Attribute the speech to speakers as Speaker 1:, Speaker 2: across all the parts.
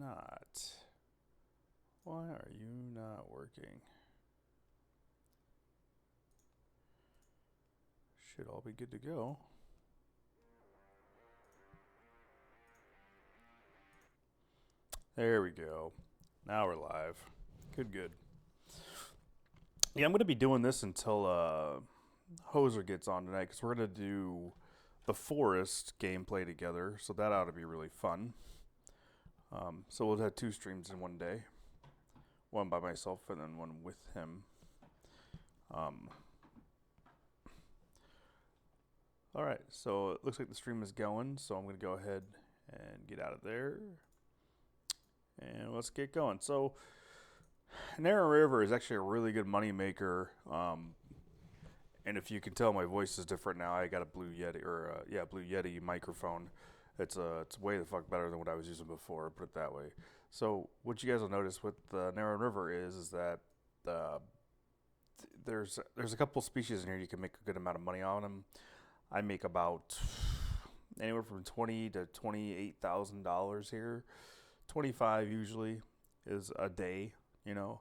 Speaker 1: not? Why are you not working? Should all be good to go. There we go. Now we're live. Good. Yeah, I'm going to be doing this until Hoser gets on tonight because we're going to do the Forest gameplay together. So that ought to be really fun. So we'll have 2 streams in one day. One by myself and then one with him. Alright, so it looks like the stream is going. So I'm going to go ahead and get out of there. And let's get going. So Neherrin River is actually a really good money maker. And if you can tell, my voice is different now. I got a Blue Yeti microphone. It's way the fuck better than what I was using before. Put it that way. So what you guys will notice with the Neherrin River is that there's a couple species in here you can make a good amount of money on them. I make about anywhere from $20,000 to $28,000 here. 25 usually is a day. You know,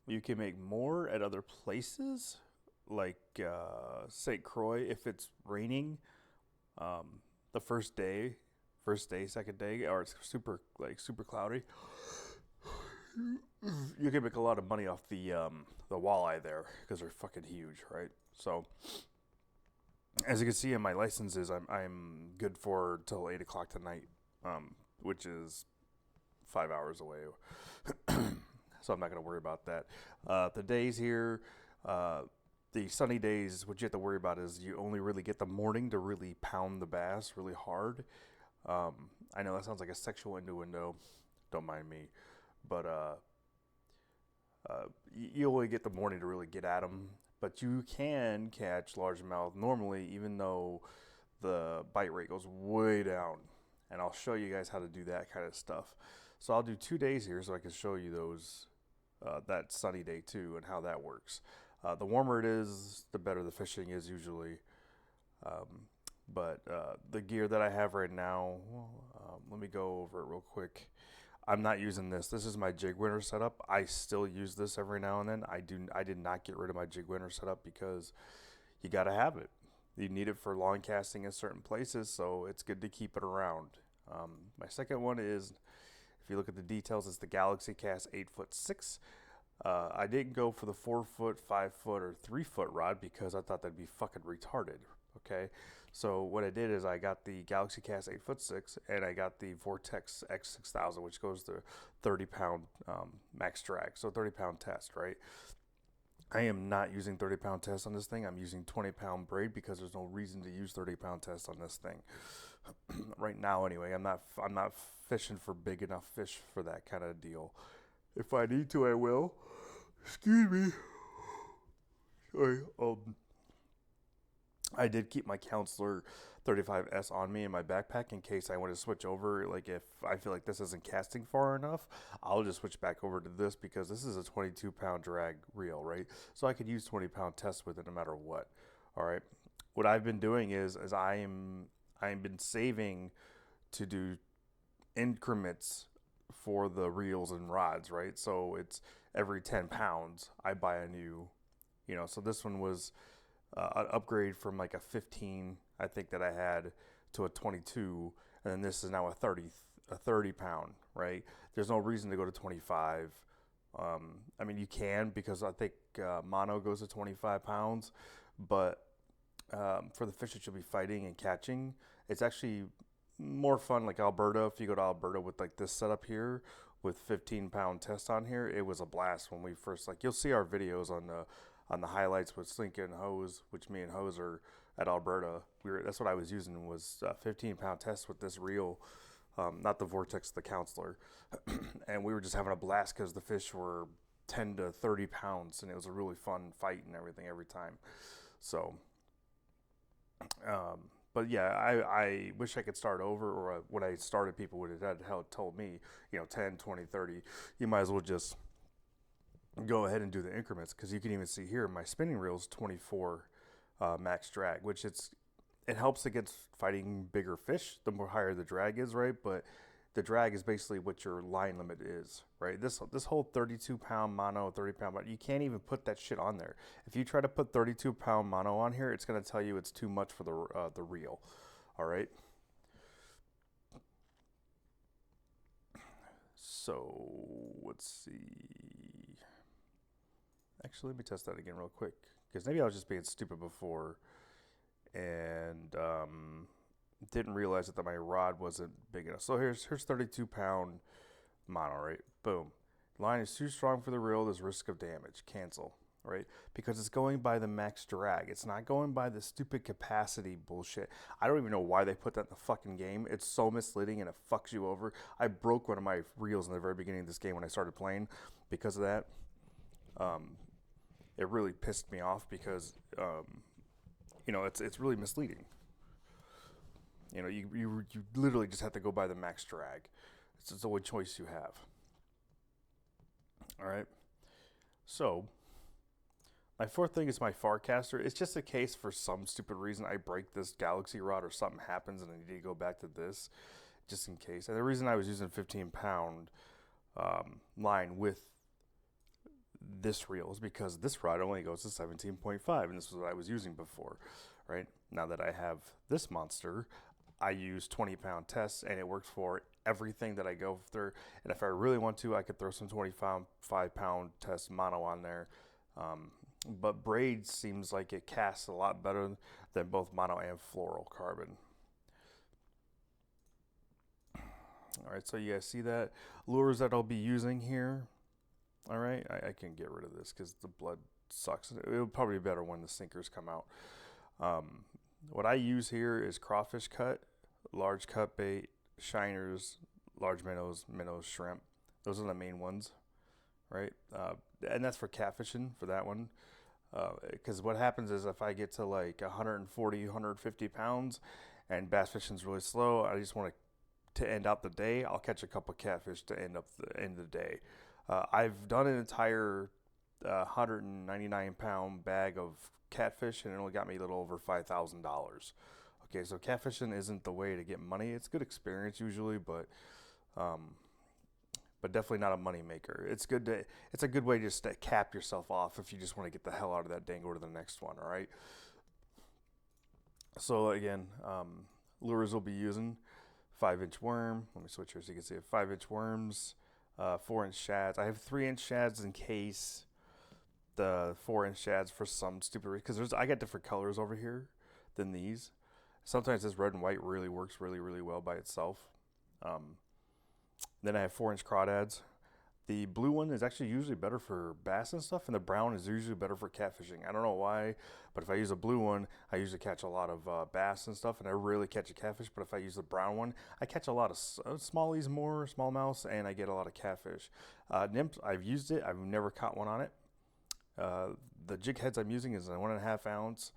Speaker 1: you can make more at other places like St. Croix if it's raining. The first day, second day, or it's super cloudy. You can make a lot of money off the walleye there because they're fucking huge, right? So, as you can see in my licenses, I'm good for till 8 o'clock tonight, which is 5 hours away. So I'm not going to worry about that. The days here, the sunny days, what you have to worry about is you only really get the morning to really pound the bass really hard. I know that sounds like a sexual innuendo. Don't mind me. But you only get the morning to really get at them. But you can catch largemouth normally, even though the bite rate goes way down. And I'll show you guys how to do that kind of stuff. So I'll do 2 days here so I can show you those that sunny day too and how that works. The warmer it is, the better the fishing is usually. But the gear that I have right now, let me go over it real quick. I'm not using this. This is my jig winner setup. I still use this every now and then. I did not get rid of my jig winner setup because you got to have it. You need it for long casting in certain places, so it's good to keep it around. My second one is, if you look at the details, it's the Galaxy Cast 8'6". I didn't go for the 4 foot, 5 foot, or 3 foot rod because I thought that'd be fucking retarded. Okay, so what I did is I got the Galaxy Cast 8'6", and I got the Vortex X6000, which goes to 30-pound max drag, so 30-pound test, right? I am not using 30-pound test on this thing. I'm using 20-pound braid because there's no reason to use 30-pound test on this thing. Right now, anyway, I'm not fishing for big enough fish for that kind of deal. If I need to, I will. Excuse me. Sorry. I did keep my Counselor 35S on me in my backpack in case I want to switch over. Like if I feel like this isn't casting far enough, I'll just switch back over to this because this is a 22-pound drag reel, right? So I could use 20-pound test with it no matter what. All right. What I've been doing is I've been saving to do increments for the reels and rods, right? So it's every 10 pounds I buy a new, so this one was an upgrade from like a 15, I think that I had, to a 22, and then this is now a 30 pound, right? There's no reason to go to 25. I mean, you can because I think mono goes to 25 pounds, but for the fish that you'll be fighting and catching, it's actually more fun. Like Alberta, if you go to Alberta with like this setup here with 15-pound test on here, it was a blast when we first, like, you'll see our videos on the highlights with Slink and Hose, which me and Hose are at Alberta. That's what I was using, was 15-pound test with this reel, not the Vortex, the Counselor. And we were just having a blast because the fish were 10 to 30 pounds, and it was a really fun fight and everything every time. So, but yeah, I wish I could start over, or when I started, people would have told me, 10, 20, 30, you might as well just go ahead and do the increments, because you can even see here my spinning reel is 24 max drag, which it helps against fighting bigger fish the more higher the drag is, right? But the drag is basically what your line limit is, right? This whole 32-pound mono, 30-pound mono, you can't even put that shit on there. If you try to put 32-pound mono on here, it's gonna tell you it's too much for the reel. All right. So let's see. Actually, let me test that again real quick, because maybe I was just being stupid before and didn't realize that my rod wasn't big enough. So here's 32-pound mono, right? Boom. Line is too strong for the reel. There's risk of damage. Cancel, right? Because it's going by the max drag. It's not going by the stupid capacity bullshit. I don't even know why they put that in the fucking game. It's so misleading and it fucks you over. I broke one of my reels in the very beginning of this game when I started playing because of that. It really pissed me off because, it's really misleading. You literally just have to go by the max drag. It's the only choice you have. All right. So my fourth thing is my Farcaster. It's just a case for some stupid reason I break this Galaxy rod or something happens and I need to go back to this just in case. And the reason I was using 15-pound line with this reel is because this rod only goes to 17.5 and this was what I was using before, right? Now that I have this monster, I use 20-pound tests and it works for everything that I go through. And if I really want to, I could throw some 25-pound test mono on there. But braid seems like it casts a lot better than both mono and fluorocarbon. All right, so you guys see that? Lures that I'll be using here. All right, I can get rid of this because the blood sucks. It'll probably be better when the sinkers come out. What I use here is crawfish cut, large cut bait, shiners, large minnows, shrimp. Those are the main ones, right? And that's for catfishing for that one. Because what happens is if I get to like 140, 150 pounds and bass fishing's really slow, I just want to end out the day, I'll catch a couple catfish to end the day. I've done an entire 199-pound bag of catfish and it only got me a little over $5,000. Okay, so catfishing isn't the way to get money. It's good experience usually, but definitely not a money maker. It's a good way just to cap yourself off if you just want to get the hell out of that day and go to the next one. All right. So again, lures we'll be using 5-inch worm. Let me switch here so you can see it. 5-inch worms, 4-inch shads. I have 3-inch shads in case the 4-inch shads for some stupid reason, because I got different colors over here than these. Sometimes this red and white really works really, really well by itself. Then I have 4-inch crawdads. The blue one is actually usually better for bass and stuff, and the brown is usually better for catfishing. I don't know why, but if I use a blue one, I usually catch a lot of bass and stuff, and I rarely catch a catfish. But if I use the brown one, I catch a lot of smallies more, smallmouths, and I get a lot of catfish. Nymphs, I've used it. I've never caught one on it. The jig heads I'm using is a 1.5 ounce,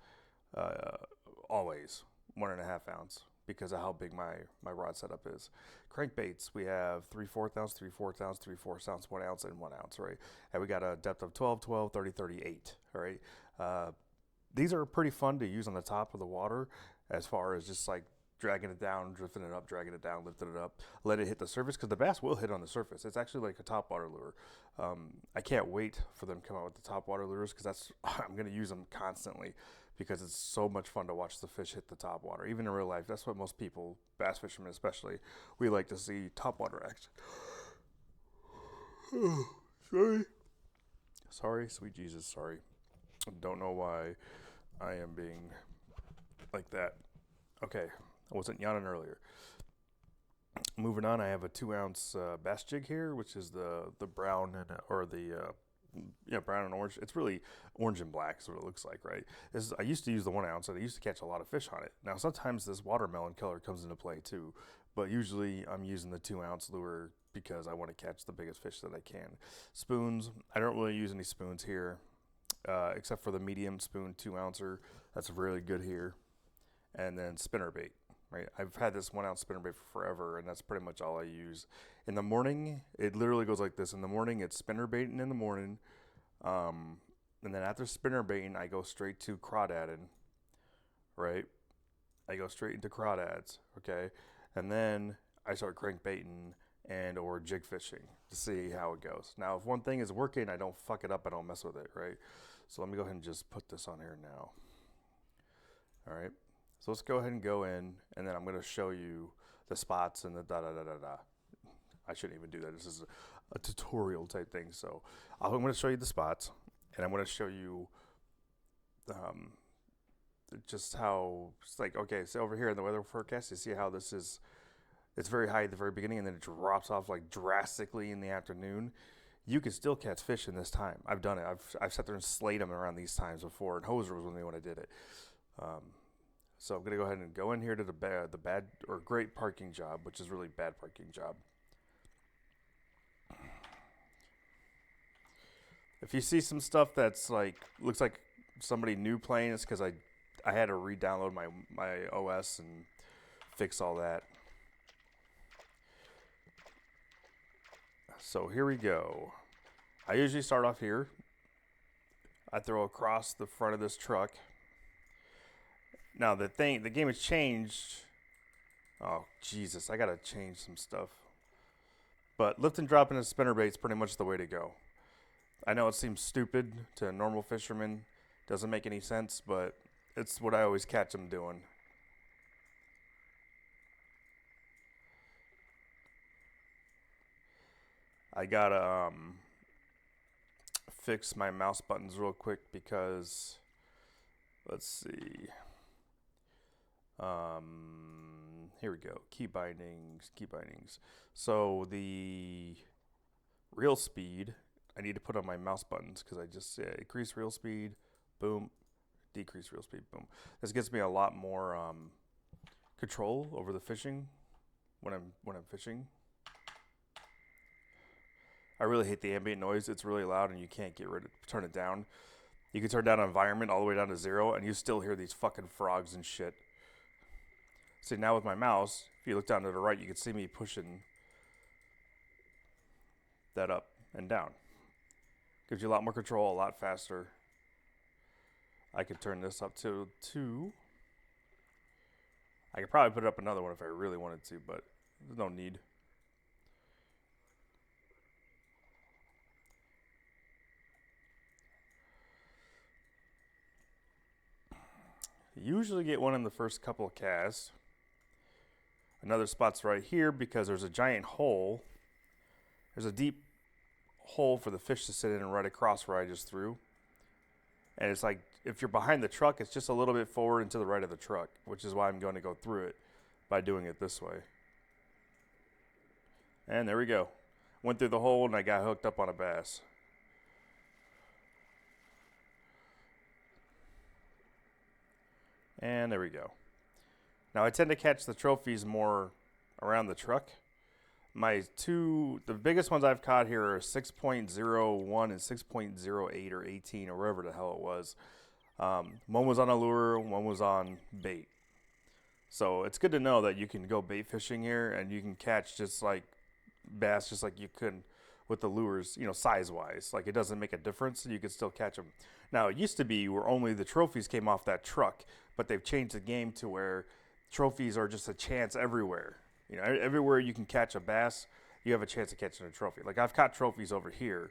Speaker 1: always 1.5 ounce because of how big my rod setup is. Crankbaits, we have 3/4 ounce, 3/4 ounce, 3/4 ounce, 1 ounce, and 1 ounce, right? And we got a depth of 12, 12, 30, 38, all right? These are pretty fun to use on the top of the water as far as just like dragging it down, drifting it up, dragging it down, lifting it up, let it hit the surface, because the bass will hit on the surface. It's actually like a topwater lure. I can't wait for them to come out with the topwater lures because I'm going to use them constantly because it's so much fun to watch the fish hit the topwater. Even in real life, that's what most people, bass fishermen especially, we like to see topwater action. Sorry, sweet Jesus, sorry. Don't know why I am being like that. Okay, I wasn't yawning earlier. Moving on, I have a 2 ounce bass jig here, which is the brown brown and orange. It's really orange and black is what it looks like, right? I used to use the 1 ounce, and I used to catch a lot of fish on it. Now, sometimes this watermelon color comes into play too, but usually I'm using the 2 ounce lure because I want to catch the biggest fish that I can. Spoons, I don't really use any spoons here, except for the medium spoon 2 ouncer. That's really good here. And then spinnerbait. Right, I've had this 1 ounce spinnerbait for forever, and that's pretty much all I use. In the morning, it literally goes like this. In the morning, it's spinnerbaiting in the morning, and then after spinnerbaiting, I go straight to crawdadding. Right, I go straight into crawdads. Okay, and then I start crankbaiting and or jig fishing to see how it goes. Now, if one thing is working, I don't fuck it up. I don't mess with it, right? So let me go ahead and just put this on here now. All right. So let's go ahead and go in, and then I'm going to show you the spots and the da-da-da-da-da. I shouldn't even do that. This is a tutorial type thing. So I'm going to show you the spots, and I'm going to show you just how, it's like, okay, so over here in the weather forecast, you see how this is, it's very high at the very beginning, and then it drops off like drastically in the afternoon. You can still catch fish in this time. I've done it. I've sat there and slayed them around these times before, and Hoser was with me when I did it. So I'm going to go ahead and go in here to the bad or great parking job, which is really bad parking job. If you see some stuff that's like, looks like somebody new playing, it's because I had to re-download my OS and fix all that. So here we go. I usually start off here. I throw across the front of this truck. Now the game has changed. Oh Jesus, I gotta change some stuff. But lift and dropping a spinnerbait is pretty much the way to go. I know it seems stupid to a normal fisherman, doesn't make any sense, but it's what I always catch them doing. I gotta fix my mouse buttons real quick because, let's see. Here we go. Key bindings. So the reel speed, I need to put on my mouse buttons because I just said increase reel speed, boom, decrease reel speed, boom. This gives me a lot more control over the fishing when I'm fishing. I really hate the ambient noise. It's really loud and you can't turn it down. You can turn down environment all the way down to 0 and you still hear these fucking frogs and shit. See, now with my mouse, if you look down to the right, you can see me pushing that up and down. Gives you a lot more control, a lot faster. I could turn this up to 2. I could probably put it up another one if I really wanted to, but there's no need. You usually get one in the first couple of casts. Another spot's right here because there's a giant hole. There's a deep hole for the fish to sit in right across where I just threw. And it's like, if you're behind the truck, it's just a little bit forward and to the right of the truck, which is why I'm going to go through it by doing it this way. And there we go. Went through the hole and I got hooked up on a bass. And there we go. Now I tend to catch the trophies more around the truck. The biggest ones I've caught here are 6.01 and 6.08 or 18 or wherever the hell it was. One was on a lure, one was on bait. So it's good to know that you can go bait fishing here and you can catch just like bass just like you could with the lures, size-wise. Like it doesn't make a difference. You can still catch them. Now it used to be where only the trophies came off that truck, but they've changed the game to where trophies are just a chance everywhere. Everywhere you can catch a bass, you have a chance of catching a trophy. Like I've caught trophies over here.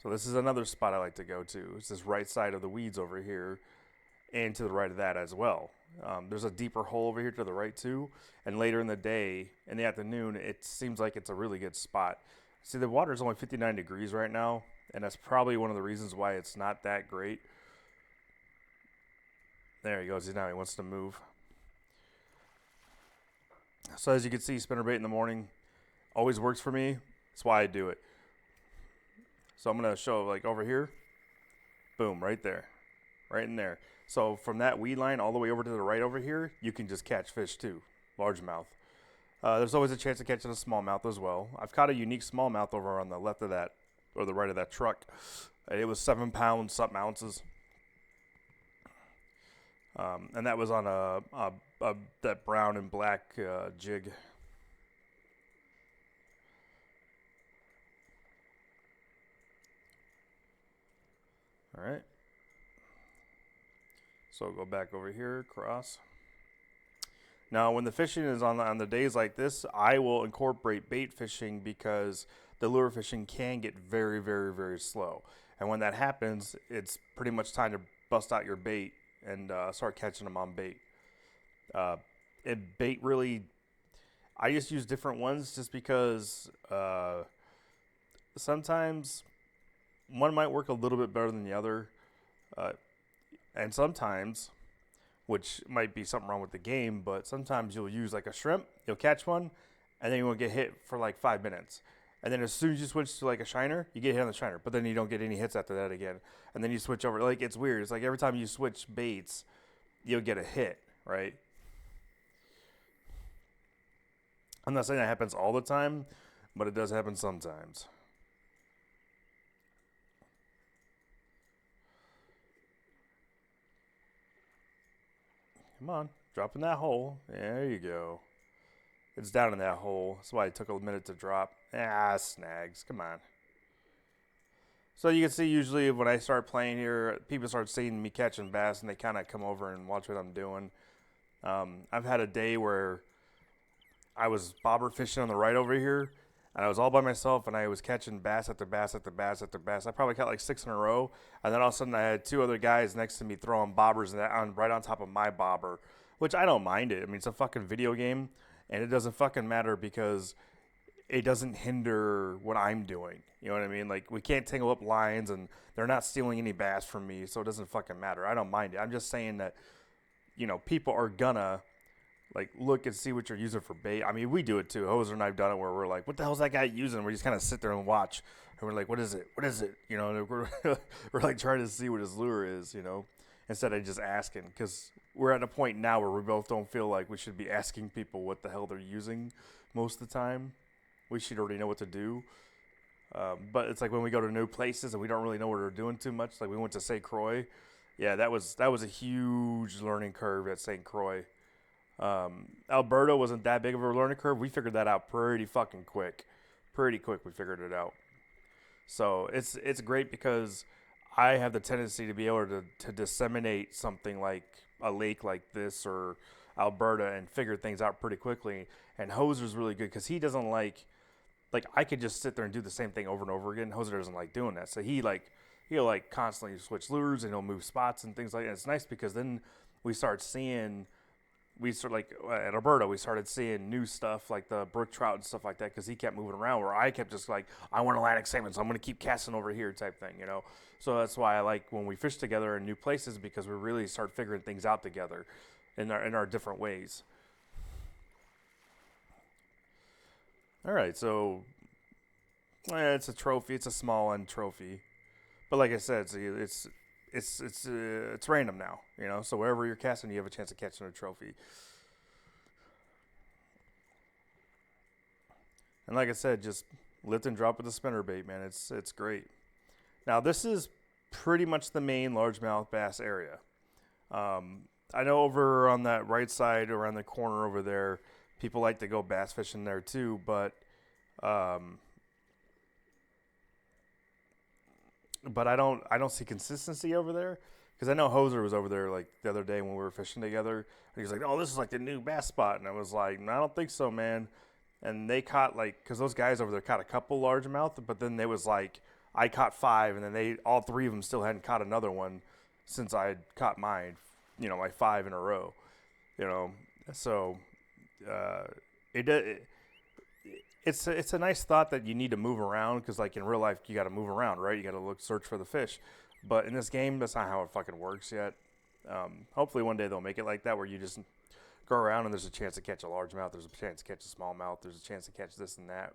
Speaker 1: So this is another spot I like to go to. It's this right side of the weeds over here and to the right of that as well. There's a deeper hole over here to the right too. And later in the day, in the afternoon, it seems like it's a really good spot. See, the water is only 59 degrees right now. And that's probably one of the reasons why it's not that great. There he goes. Now he wants to move. So as you can see, spinnerbait in the morning always works for me. That's why I do it. So I'm going to show like over here. Boom, right there. Right in there. So from that weed line all the way over to the right over here, you can just catch fish too. Largemouth. There's always a chance of catching a smallmouth as well. I've caught a unique smallmouth over on the left of that, or the right of that truck. It was 7 pounds, something ounces. And that was on that brown and black jig. All right. So go back over here, cross. Now, when the fishing is on the days like this, I will incorporate bait fishing because the lure fishing can get very, very, very slow. And when that happens, it's pretty much time to bust out your bait and start catching them on bait. Uh, bait really, I just use different ones just because sometimes one might work a little bit better than the other. Uh, and sometimes, which might be something wrong with the game, but sometimes you'll use like a shrimp, you'll catch one, and then you won't get hit for like 5 minutes. And then as soon as you switch to like a shiner, you get hit on the shiner, but then you don't get any hits after that again. And then you switch over. Like, it's weird. It's like every time you switch baits, you'll get a hit, right? I'm not saying that happens all the time, but it does happen sometimes. Come on, drop in that hole. There you go. It's down in that hole. That's why it took a minute to drop. Snags. Come on. So you can see usually when I start playing here, people start seeing me catching bass and they kind of come over and watch what I'm doing. I've had a day where I was bobber fishing on the right over here, and I was all by myself, and I was catching bass after bass after bass after bass. I probably caught like 6 in a row, and then all of a sudden I had 2 other guys next to me throwing bobbers right on top of my bobber, which I don't mind it. I mean, it's a fucking video game, and it doesn't fucking matter because it doesn't hinder what I'm doing. You know what I mean? Like, we can't tangle up lines, and they're not stealing any bass from me, so it doesn't fucking matter. I don't mind it. I'm just saying that, people are gonna like look and see what you're using for bait. I mean, we do it too. Hoser and I've done it where we're like, what the hell's that guy using? We just kind of sit there and watch, and we're like, what is it? What is it? We're like trying to see what his lure is, instead of just asking, because we're at a point now where we both don't feel like we should be asking people what the hell they're using most of the time. We should already know what to do. But it's like when we go to new places and we don't really know what we're doing too much. Like we went to St. Croix. Yeah, that was a huge learning curve at St. Croix. Alberta wasn't that big of a learning curve. We figured that out pretty fucking quick. Pretty quick we figured it out. So it's great because I have the tendency to be able to disseminate something like a lake like this or Alberta and figure things out pretty quickly. And Hoser's really good because he doesn't like I could just sit there and do the same thing over and over again. Hoser doesn't like doing that. So he'll constantly switch lures and he'll move spots and things like that. It's nice because then we start at Alberta, we started seeing new stuff like the brook trout and stuff like that because he kept moving around where I kept just like, I want Atlantic salmon, so I'm going to keep casting over here type thing, So that's why I like when we fish together in new places because we really start figuring things out together in our different ways. All right, so it's a trophy. It's a small end trophy, but like I said, it's random now, So wherever you're casting, you have a chance of catching a trophy. And like I said, just lift and drop with the spinnerbait, man. It's great. Now this is pretty much the main largemouth bass area. I know over on that right side, around the corner over there, people like to go bass fishing there too, but I don't see consistency over there because I know Hoser was over there like the other day when we were fishing together. And he was like, "Oh, this is like the new bass spot," and I was like, "No, I don't think so, man." And they caught because those guys over there caught a couple largemouth, but then they was like, I caught 5, and then all 3 of them still hadn't caught another one since I had caught mine, like 5 in a row, So it's a nice thought that you need to move around because like in real life you got to move around, right? You got to search for the fish, but in this game that's not how it fucking works yet. Hopefully one day they'll make it like that where you just go around and there's a chance to catch a largemouth, there's a chance to catch a smallmouth, there's a chance to catch this and that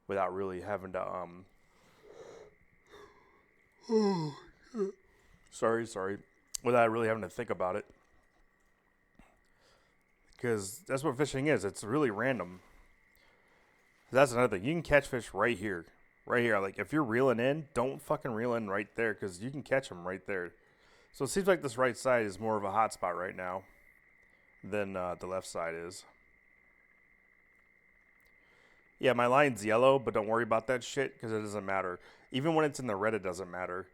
Speaker 1: without really having to sorry, without really having to think about it. Because that's what fishing is. It's really random. That's another thing. You can catch fish right here. Right here. Like, if you're reeling in, don't fucking reel in right there because you can catch them right there. So it seems like this right side is more of a hot spot right now than the left side is. Yeah, my line's yellow, but don't worry about that shit because it doesn't matter. Even when it's in the red, it doesn't matter.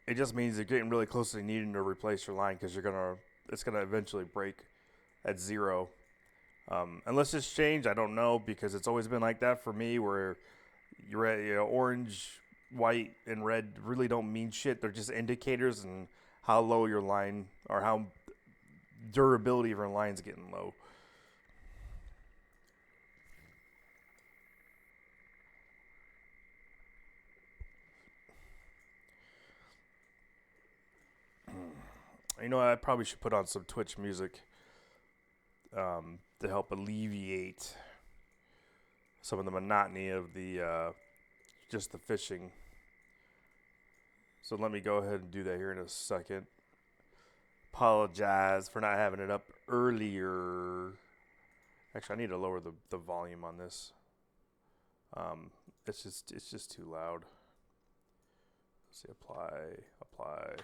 Speaker 1: It just means you're getting really close to needing to replace your line because it's gonna eventually break at 0. Unless it's changed, I don't know, because it's always been like that for me, where orange, white, and red really don't mean shit. They're just indicators and how low your line, or how durability of your line's getting low. I probably should put on some Twitch music to help alleviate some of the monotony of the just the fishing. So let me go ahead and do that here in a second. Apologize for not having it up earlier. Actually, I need to lower the volume on this. It's just too loud. Let's see, apply.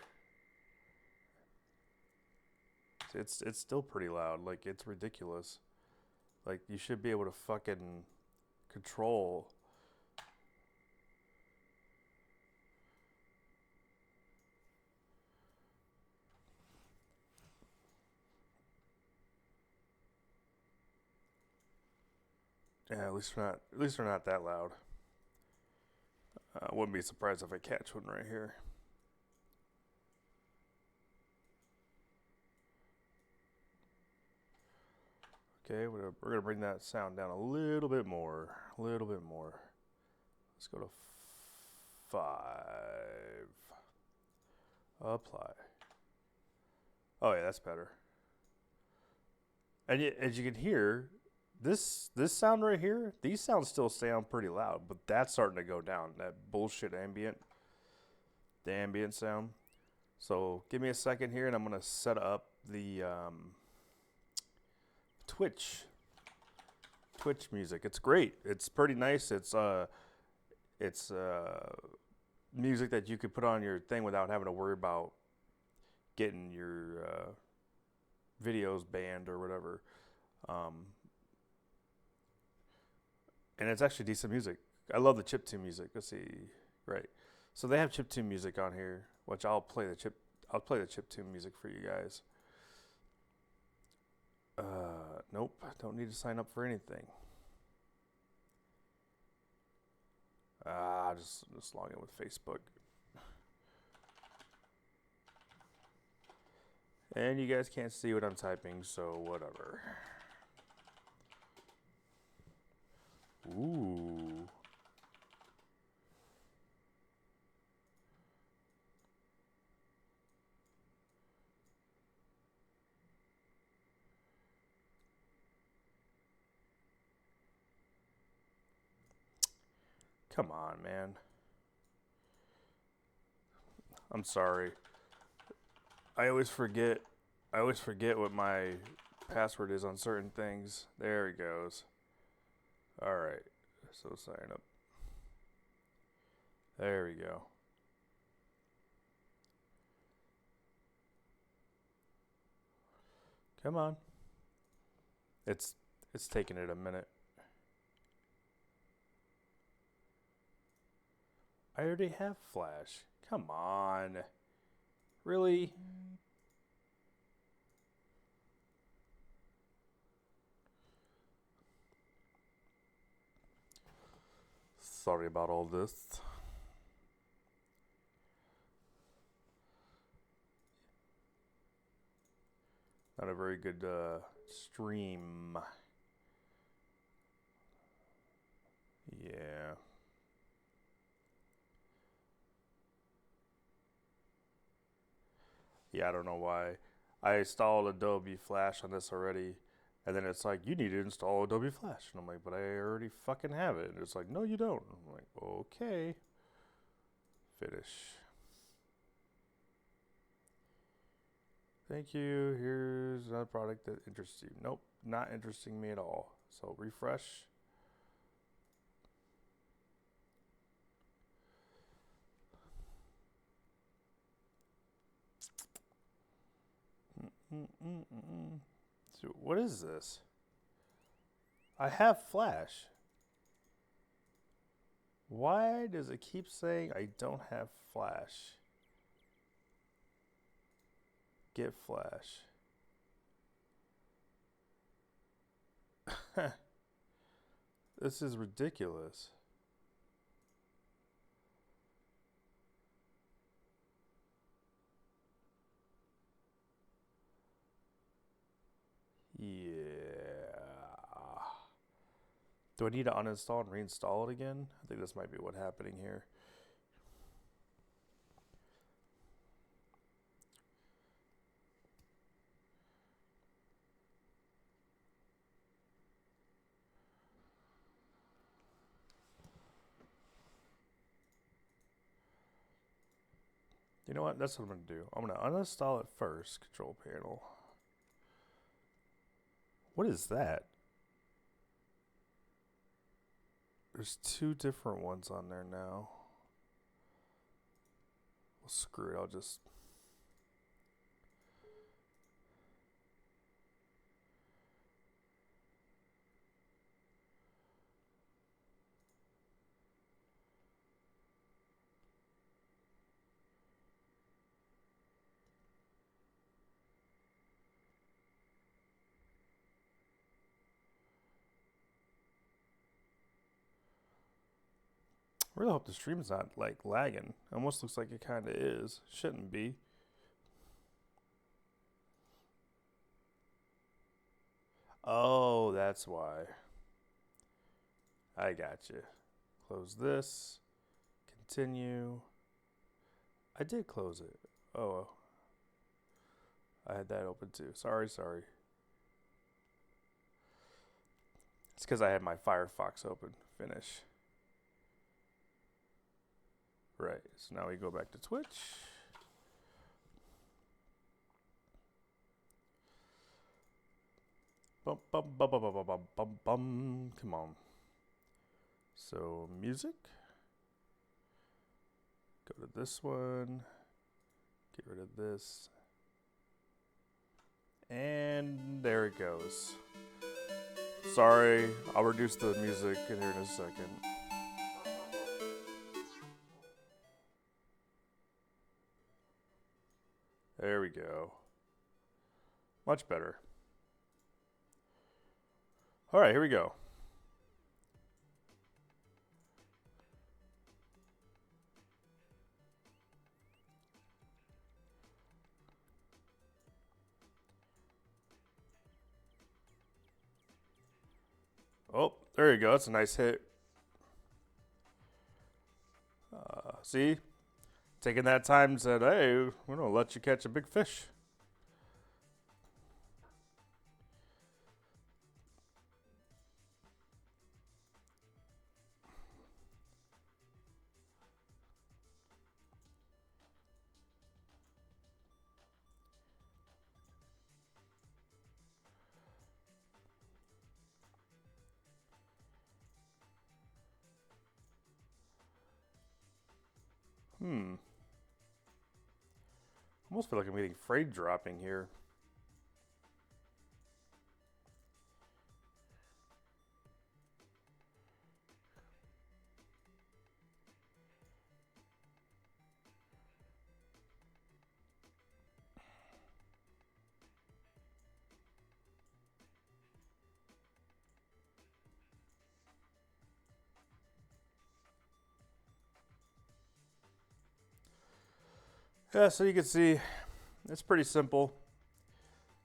Speaker 1: It's still pretty loud. Like, it's ridiculous. Like, you should be able to fucking control. Yeah, at least they're not that loud. I wouldn't be surprised if I catch one right here. Okay, we're gonna bring that sound down a little bit more. Let's go to 5. Apply. Oh yeah, that's better. And as you can hear, this sound right here, these sounds still sound pretty loud, but that's starting to go down. That bullshit the ambient sound. So give me a second here, and I'm gonna set up the Twitch music. It's great. It's pretty nice. It's music that you could put on your thing without having to worry about getting your videos banned or whatever. And it's actually decent music. I love the chiptune music. Let's see. Right. So they have chiptune music on here, which I'll play the chiptune music for you guys. Nope. Don't need to sign up for anything. Just log in with Facebook. And you guys can't see what I'm typing, so whatever. Ooh. Come on, man. I'm sorry. I always forget what my password is on certain things. There it goes. All right. So sign up. There we go. Come on. It's taking it a minute. I already have Flash. Come on. Really? Sorry about all this. Not a very good stream. Yeah. Yeah, I don't know why. I installed Adobe Flash on this already, and then it's like, you need to install Adobe Flash. And I'm like, but I already fucking have it. And it's like, no, you don't. I'm like, okay. Finish. Thank you. Here's a product that interests you. Nope, not interesting me at all. So refresh. So what is this? I have Flash. Why does it keep saying I don't have Flash? Get Flash. This is ridiculous. Yeah. Do I need to uninstall and reinstall it again? I think this might be what's happening here. You know what? That's what I'm going to do. I'm going to uninstall it first. Control panel. What is that? There's two different ones on there now. Well, screw it. I'll just... I really hope the stream's not like lagging. Almost looks like it kind of is. Shouldn't be. Oh, that's why. I got you. Close this. Continue. I did close it. Oh, I had that open too. Sorry. It's because I had my Firefox open. Finish. Right. So now we go back to Twitch. Bum, bum, bum, bum, bum, bum, bum, bum, bum. Come on. So, music. Go to this one. Get rid of this. And there it goes. Sorry, I'll reduce the music in here in a second. There we go. Much better. All right, here we go. Oh, there you go. That's a nice hit. See? Taking that time said, hey, we're going to let you catch a big fish. Almost feel like I'm getting frame dropping here. Yeah, so you can see it's pretty simple.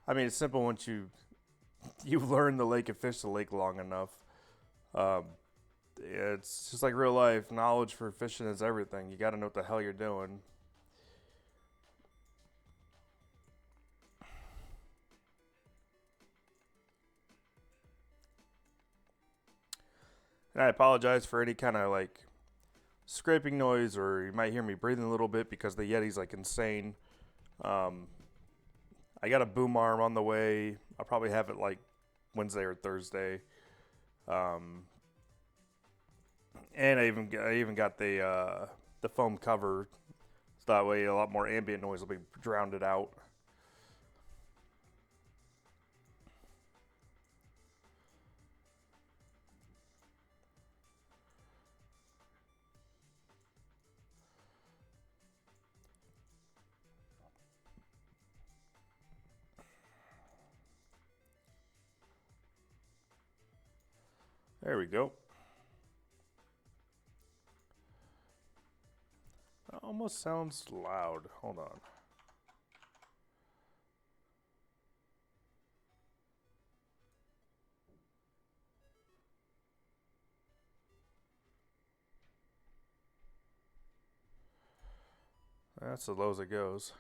Speaker 1: I mean, it's simple once you've learned the lake and fish the lake long enough. It's just like real life. Knowledge for fishing is everything. You got to know what the hell you're doing. And I apologize for any kind of like scraping noise, or you might hear me breathing a little bit because the Yeti's like insane. I got a boom arm on the way. I'll probably have it like Wednesday or Thursday. And I even got the foam cover, so that way a lot more ambient noise will be drowned out. There we go. That almost sounds loud. Hold on. That's as low as it goes.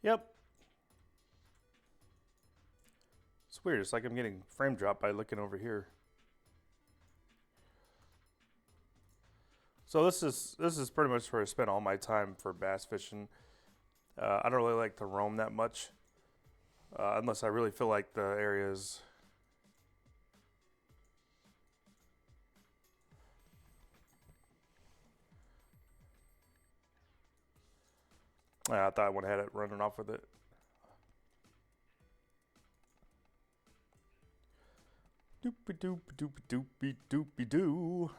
Speaker 1: Yep. It's weird. It's like I'm getting frame drop by looking over here. So this is pretty much where I spend all my time for bass fishing. I don't really like to roam that much, unless I really feel like the area is. I thought I would have had it running off with it. Doopy doopy doopy doopy doopy doo.